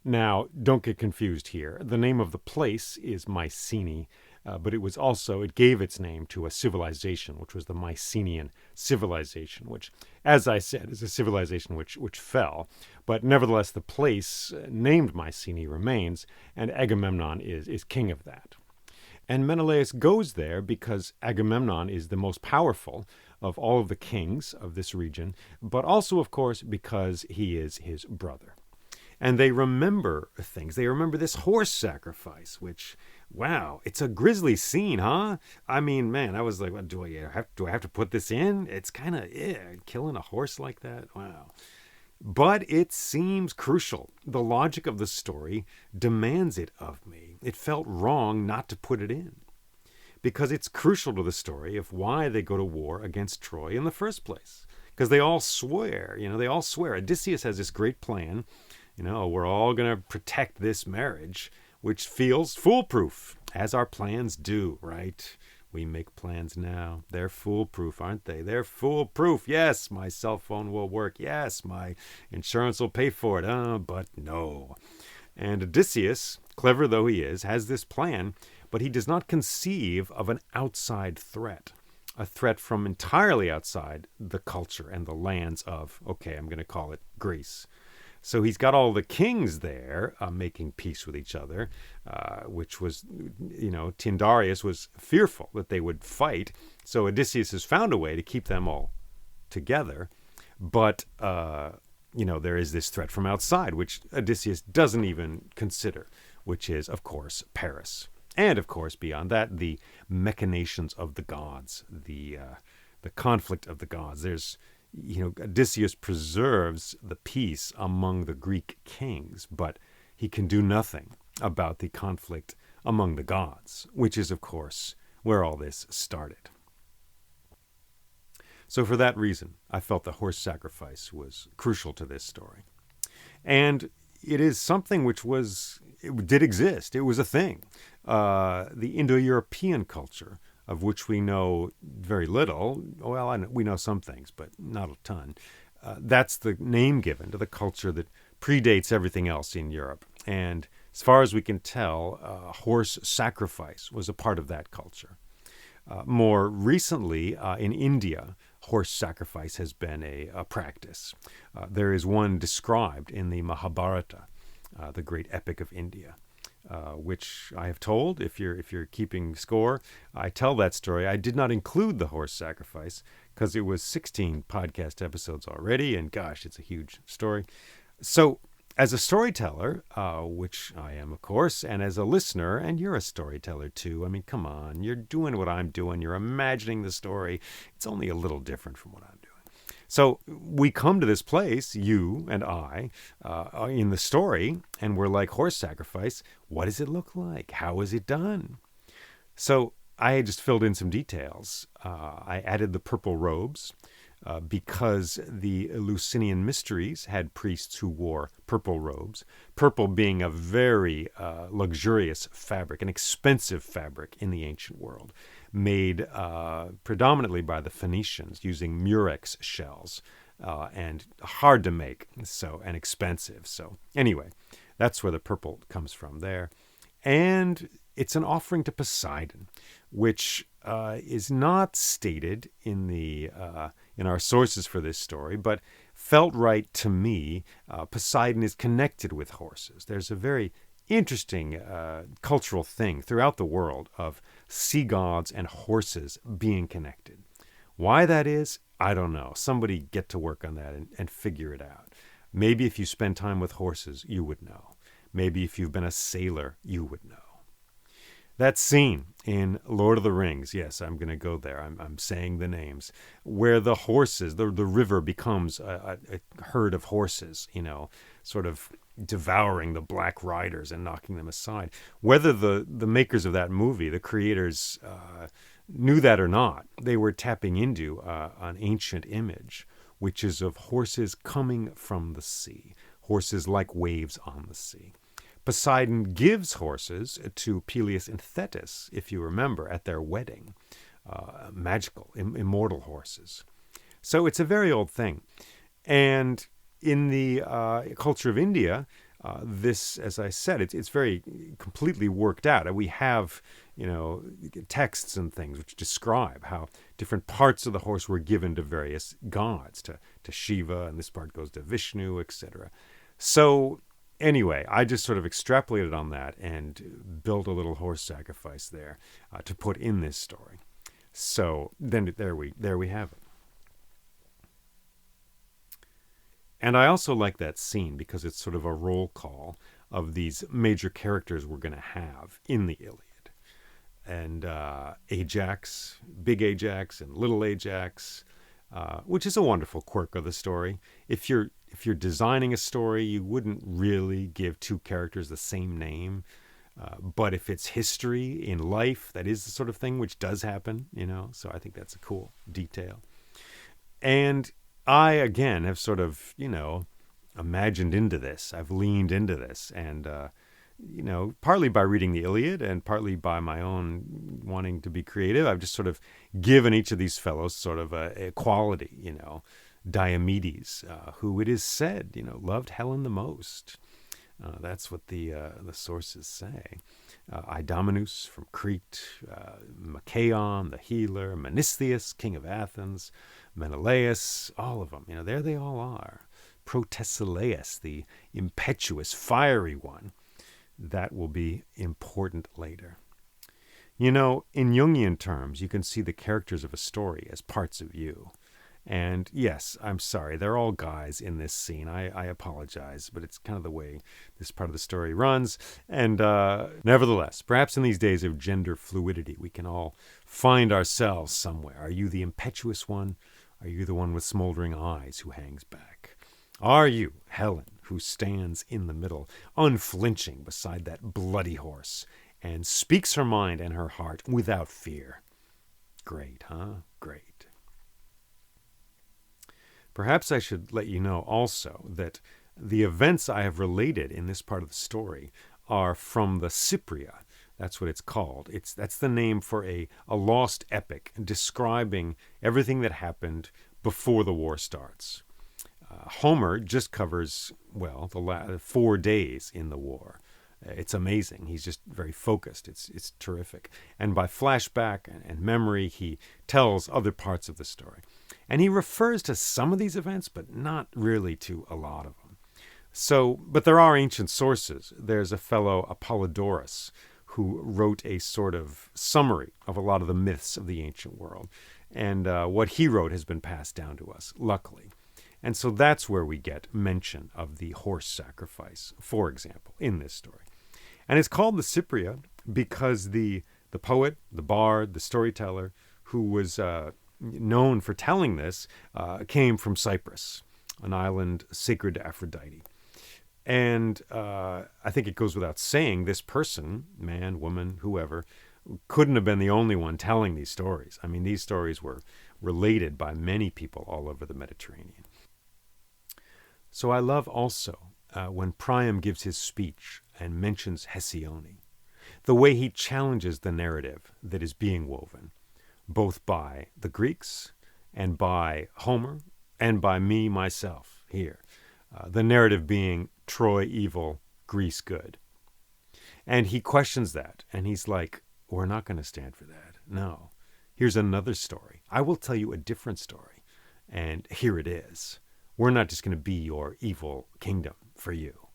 Now, don't get confused here. The name of the place is Mycenae, but it gave its name to a civilization, which was the Mycenaean civilization, which, as I said, is a civilization which fell. But nevertheless, the place named Mycenae remains, and Agamemnon is king of that. And Menelaus goes there because Agamemnon is the most powerful of all of the kings of this region, but also, of course, because he is his brother. And they remember things. They remember this horse sacrifice, which, wow, it's a grisly scene, huh? I mean, man, I was like, well, do I have to put this in? It's kind of, killing a horse like that? Wow. But it seems crucial. The logic of the story demands it of me. It felt wrong not to put it in, because it's crucial to the story of why they go to war against Troy in the first place. Because they all swear, Odysseus has this great plan. We're all going to protect this marriage, which feels foolproof, as our plans do, right? We make plans now. They're foolproof, aren't they? They're foolproof. Yes, my cell phone will work. Yes, my insurance will pay for it. But no. And Odysseus, clever though he is, has this plan, but he does not conceive of an outside threat, a threat from entirely outside the culture and the lands of, I'm going to call it Greece. So he's got all the kings there making peace with each other, which was, Tyndareus was fearful that they would fight. So Odysseus has found a way to keep them all together. But, there is this threat from outside, which Odysseus doesn't even consider, which is, of course, Paris. And, of course, beyond that, the machinations of the gods, the conflict of the gods. There's Odysseus preserves the peace among the Greek kings, but he can do nothing about the conflict among the gods, which is, of course, where all this started. So for that reason, I felt the horse sacrifice was crucial to this story. And it is something it did exist. It was a thing. The Indo-European culture, of which we know very little. Well, we know some things, but not a ton. That's the name given to the culture that predates everything else in Europe. And as far as we can tell, horse sacrifice was a part of that culture. More recently, in India, horse sacrifice has been a practice. There is one described in the Mahabharata, the great epic of India, which I have told, if you're keeping score, I tell that story. I did not include the horse sacrifice because it was 16 podcast episodes already, and gosh, it's a huge story. So as a storyteller, which I am, of course, and as a listener, and you're a storyteller too. I mean, come on, you're doing what I'm doing. You're imagining the story. It's only a little different from what I'm doing. So we come to this place, you and I, in the story, and we're like, horse sacrifice, what does it look like? How is it done? So I had just filled in some details. I added the purple robes because the Eleusinian mysteries had priests who wore purple robes, purple being a very luxurious fabric, an expensive fabric in the ancient world, made predominantly by the Phoenicians using murex shells, and hard to make, and expensive. So anyway, that's where the purple comes from there. And it's an offering to Poseidon, which is not stated in our sources for this story, but felt right to me. Poseidon is connected with horses. There's a very interesting cultural thing throughout the world of sea gods and horses being connected. Why that is, I don't know. Somebody get to work on that and figure it out. Maybe if you spend time with horses, you would know. Maybe if you've been a sailor, you would know. That scene in Lord of the Rings, yes, I'm going to go there. I'm saying the names, where the horses, the river becomes a herd of horses, sort of devouring the black riders and knocking them aside. Whether the makers of that movie, the creators, knew that or not, they were tapping into an ancient image, which is of horses coming from the sea, horses like waves on the sea. Poseidon gives horses to Peleus and Thetis, if you remember, at their wedding. Magical, immortal horses. So it's a very old thing. And in the culture of India, this, as I said, it's very completely worked out. We have, texts and things which describe how different parts of the horse were given to various gods, to Shiva, and this part goes to Vishnu, etc. So anyway, I just sort of extrapolated on that and built a little horse sacrifice there to put in this story. So then there we have it. And I also like that scene because it's sort of a roll call of these major characters we're going to have in the Iliad. And Ajax, big Ajax and little Ajax, which is a wonderful quirk of the story. If you're designing a story, you wouldn't really give two characters the same name. But if it's history in life, that is the sort of thing which does happen, So I think that's a cool detail. And I, again, have sort of, imagined into this. I've leaned into this. And, partly by reading the Iliad and partly by my own wanting to be creative, I've just sort of given each of these fellows sort of a quality, Diomedes, who it is said, loved Helen the most. That's what the sources say. Idomeneus from Crete, Machaon, the healer, Menestheus, king of Athens, Menelaus, all of them. There they all are. Protesilaus, the impetuous, fiery one. That will be important later. In Jungian terms, you can see the characters of a story as parts of you. And yes, I'm sorry, they're all guys in this scene. I apologize, but it's kind of the way this part of the story runs. And nevertheless, perhaps in these days of gender fluidity, we can all find ourselves somewhere. Are you the impetuous one? Are you the one with smoldering eyes who hangs back? Are you Helen, who stands in the middle, unflinching beside that bloody horse, and speaks her mind and her heart without fear? Great, huh? Great. Perhaps I should let you know also that The events I have related in this part of the story are from the Cypria. That's what it's called. That's the name for a lost epic describing everything that happened before the war starts. Homer just covers, well, the 4 days in the war. It's amazing. He's just very focused. It's terrific. And by flashback and memory, he tells other parts of the story. And he refers to some of these events, but not really to a lot of them. But there are ancient sources. There's a fellow, Apollodorus, who wrote a sort of summary of a lot of the myths of the ancient world. And what he wrote has been passed down to us, luckily. And so that's where we get mention of the horse sacrifice, for example, in this story. And it's called the Cypria because the poet, the bard, the storyteller, who was known for telling this, came from Cyprus, an island sacred to Aphrodite. And I think it goes without saying, this person, man, woman, whoever, couldn't have been the only one telling these stories. I mean, these stories were related by many people all over the Mediterranean. So I love also when Priam gives his speech and mentions Hesione, the way he challenges the narrative that is being woven, both by the Greeks and by Homer and by me, myself, here. The narrative being Troy evil, Greece good. And he questions that, and he's like, we're not going to stand for that. No. Here's another story. I will tell you a different story, and here it is. We're not just going to be your evil kingdom for you.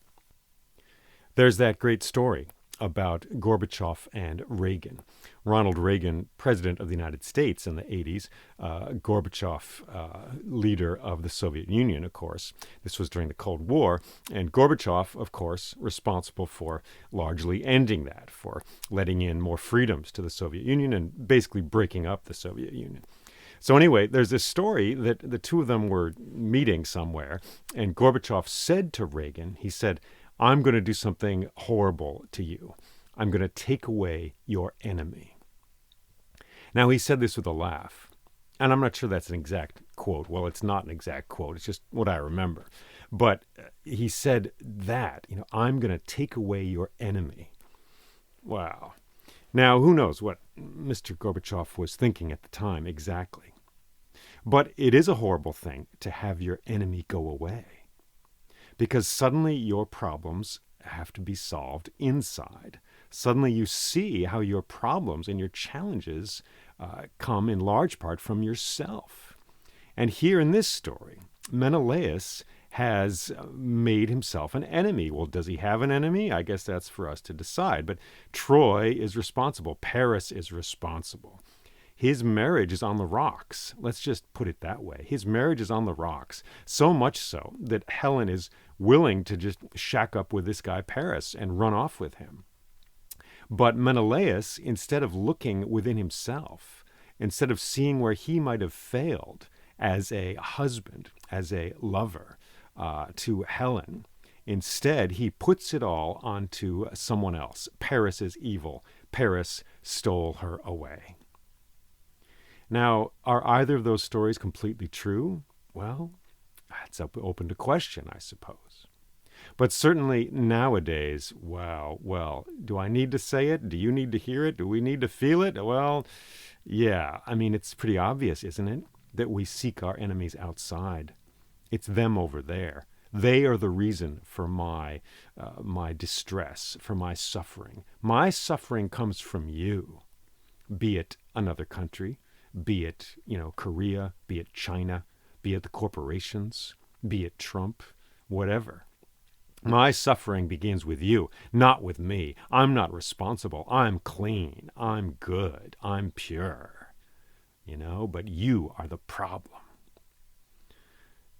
There's that great story about Gorbachev and Reagan. Ronald Reagan, president of the United States in the 80s, Gorbachev, leader of the Soviet Union, of course. This was during the Cold War, and Gorbachev, of course, responsible for largely ending that, for letting in more freedoms to the Soviet Union and basically breaking up the Soviet Union. So anyway, there's this story that the two of them were meeting somewhere, and Gorbachev said to Reagan, he said, I'm going to do something horrible to you. I'm going to take away your enemy. Now, he said this with a laugh, and I'm not sure that's an exact quote. Well, it's not an exact quote. It's just what I remember. But he said that, I'm going to take away your enemy. Wow. Now, who knows what Mr. Gorbachev was thinking at the time exactly. But it is a horrible thing to have your enemy go away, because suddenly your problems have to be solved inside. Suddenly you see how your problems and your challenges come in large part from yourself. And here in this story, Menelaus has made himself an enemy. Well, does he have an enemy? I guess that's for us to decide. But Troy is responsible. Paris is responsible. His marriage is on the rocks. Let's just put it that way. His marriage is on the rocks, so much so that Helen is willing to just shack up with this guy Paris and run off with him. But Menelaus, instead of looking within himself, instead of seeing where he might have failed as a husband, as a lover to Helen, instead he puts it all onto someone else. Paris is evil. Paris stole her away. Now, are either of those stories completely true? Well, it's open to question, I suppose. But certainly nowadays, well, do I need to say it? Do you need to hear it? Do we need to feel it? Well, yeah. I mean, it's pretty obvious, isn't it, that we seek our enemies outside. It's them over there. They are the reason for my distress, for my suffering. My suffering comes from you, be it another country, be it, Korea, be it China, be it the corporations, be it Trump, whatever. My suffering begins with you, not with me. I'm not responsible. I'm clean. I'm good. I'm pure. But you are the problem.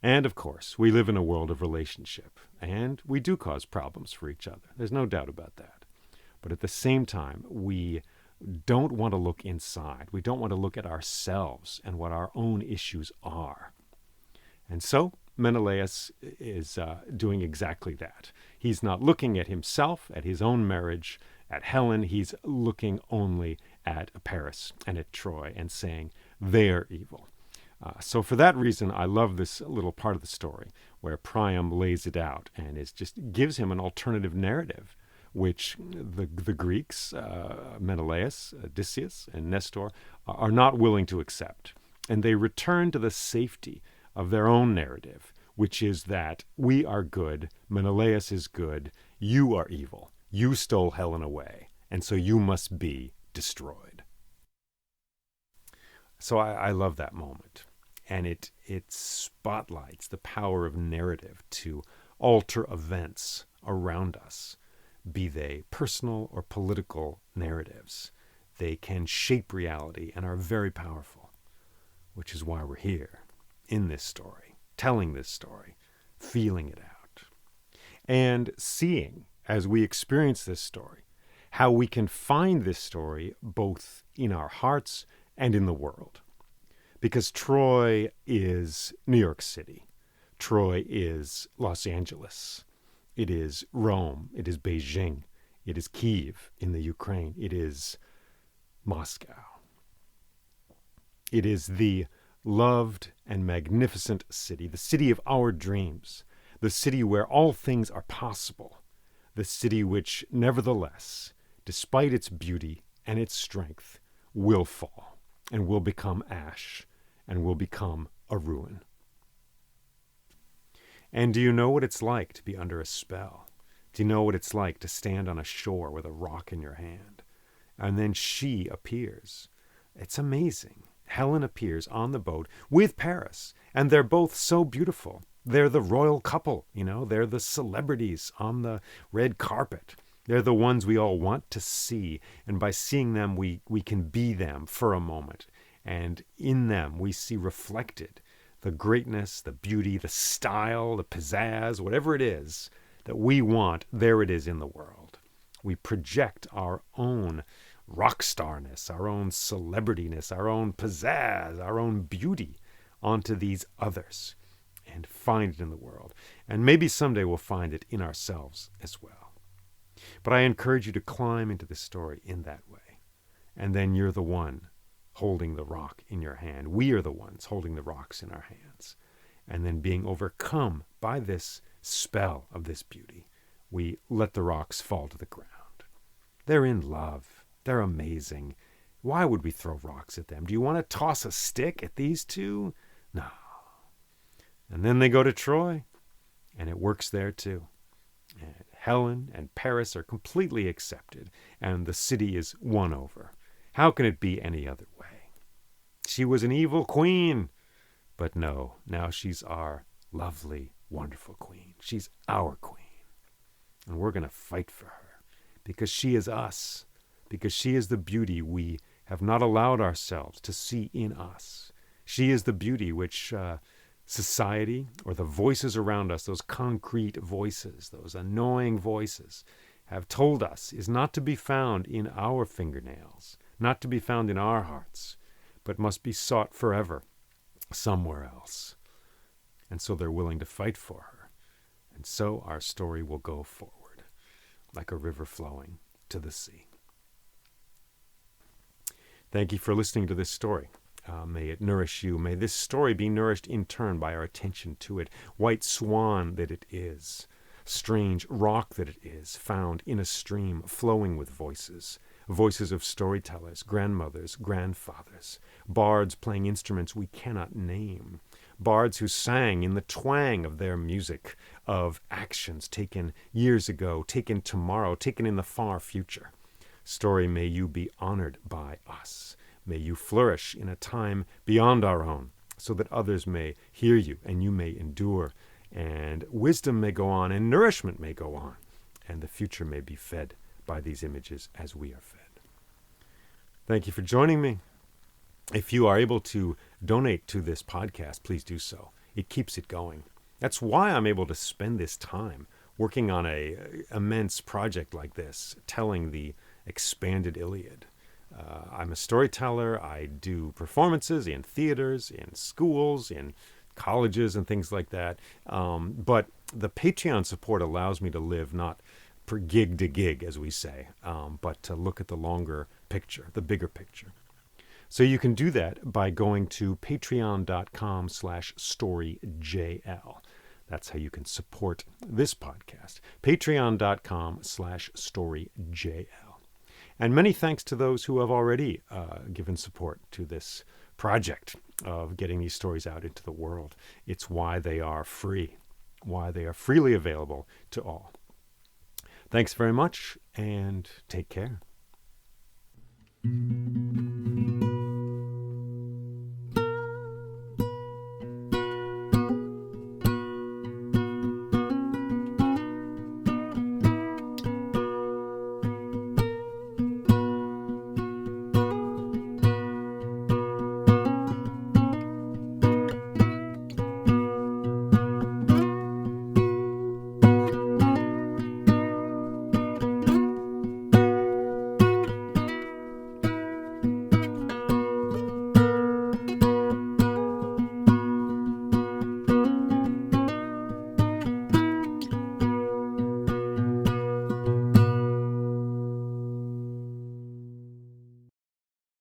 And of course, we live in a world of relationship, and we do cause problems for each other. There's no doubt about that. But at the same time, we don't want to look inside. We don't want to look at ourselves and what our own issues are. And so Menelaus is doing exactly that. He's not looking at himself, at his own marriage, at Helen. He's looking only at Paris and at Troy and saying, they're evil. So for that reason, I love this little part of the story where Priam lays it out and is just gives him an alternative narrative, which the Greeks, Menelaus, Odysseus, and Nestor, are not willing to accept. And they return to the safety of their own narrative, which is that we are good, Menelaus is good, you are evil, you stole Helen away, and so you must be destroyed. So I love that moment. And it spotlights the power of narrative to alter events around us, be they personal or political narratives. They can shape reality and are very powerful, which is why we're here in this story, telling this story, feeling it out, and seeing, as we experience this story, how we can find this story both in our hearts and in the world. Because Troy is New York City. Troy is Los Angeles. It is Rome. It is Beijing. It is Kyiv in the Ukraine. It is Moscow. It is the loved and magnificent city, the city of our dreams, the city where all things are possible, the city which, nevertheless, despite its beauty and its strength, will fall and will become ash and will become a ruin. And do you know what it's like to be under a spell? Do you know what it's like to stand on a shore with a rock in your hand? And then she appears. It's amazing. Helen appears on the boat with Paris, and they're both so beautiful. They're the royal couple, they're the celebrities on the red carpet. They're the ones we all want to see, and by seeing them, we can be them for a moment. And in them, we see reflected the greatness, the beauty, the style, the pizzazz, whatever it is that we want, there it is in the world. We project our own rock starness, our own celebrityness, our own pizzazz, our own beauty onto these others and find it in the world. And maybe someday we'll find it in ourselves as well. But I encourage you to climb into the story in that way. And then you're the one holding the rock in your hand. We are the ones holding the rocks in our hands. And then being overcome by this spell of this beauty, we let the rocks fall to the ground. They're in love. They're amazing. Why would we throw rocks at them? Do you want to toss a stick at these two? No. And then they go to Troy, and it works there too. And Helen and Paris are completely accepted, and the city is won over. How can it be any other way? She was an evil queen, but no, now she's our lovely, wonderful queen. She's our queen, and we're going to fight for her because she is us, because she is the beauty we have not allowed ourselves to see in us. She is the beauty which society or the voices around us, those concrete voices, those annoying voices, have told us is not to be found in our fingernails, not to be found in our hearts, but must be sought forever somewhere else. And so they're willing to fight for her. And so our story will go forward like a river flowing to the sea. Thank you for listening to this story. May it nourish you. May this story be nourished in turn by our attention to it. White swan that it is, strange rock that it is, found in a stream flowing with voices. Voices of storytellers, grandmothers, grandfathers, bards playing instruments we cannot name, bards who sang in the twang of their music, of actions taken years ago, taken tomorrow, taken in the far future. Story, may you be honored by us. May you flourish in a time beyond our own, so that others may hear you and you may endure, and wisdom may go on and nourishment may go on, and the future may be fed by these images as we are fed. Thank you for joining me. If you are able to donate to this podcast, please do so. It keeps it going. That's why I'm able to spend this time working on an immense project like this, telling the expanded Iliad. I'm a storyteller. I do performances in theaters, in schools, in colleges and things like that. But the Patreon support allows me to live not per gig to gig, as we say, but to look at the longer picture, the bigger picture. So you can do that by going to patreon.com/storyjl. That's how you can support this podcast. Patreon.com/storyjl. And many thanks to those who have already given support to this project of getting these stories out into the world. It's why they are free, why they are freely available to all. Thanks very much, and take care.